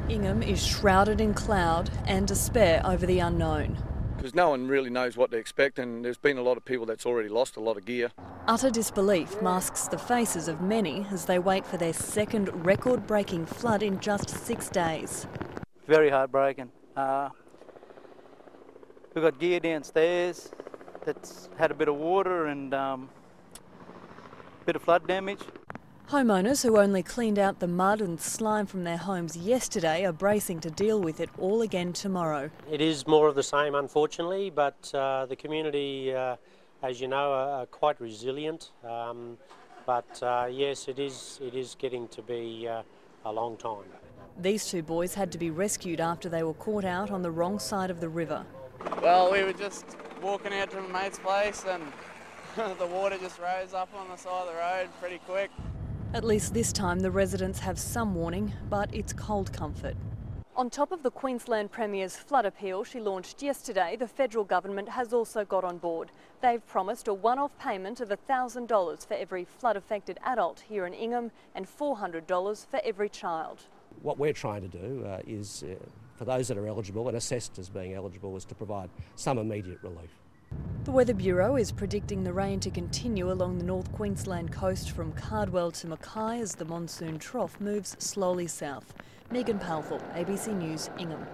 Ingham is shrouded in cloud and despair over the unknown. Because no one really knows what to expect, and there's been a lot of people that's already lost a lot of gear. Utter disbelief masks the faces of many as they wait for their second record-breaking flood in just 6 days. Very heartbreaking. We've got gear downstairs that's had a bit of water and a bit of flood damage. Homeowners who only cleaned out the mud and slime from their homes yesterday are bracing to deal with it all again tomorrow. It is more of the same, unfortunately, but the community, as you know, are quite resilient. Yes, it is getting to be a long time. These two boys had to be rescued after they were caught out on the wrong side of the river. Well, we were just walking out to a mate's place and the water just rose up on the side of the road pretty quick. At least this time the residents have some warning, but it's cold comfort. On top of the Queensland Premier's flood appeal she launched yesterday, the federal government has also got on board. They've promised a one-off payment of $1,000 for every flood-affected adult here in Ingham and $400 for every child. What we're trying to do is, for those that are eligible and assessed as being eligible, is to provide some immediate relief. The Weather Bureau is predicting the rain to continue along the North Queensland coast from Cardwell to Mackay as the monsoon trough moves slowly south. Megan Palthorpe, ABC News, Ingham.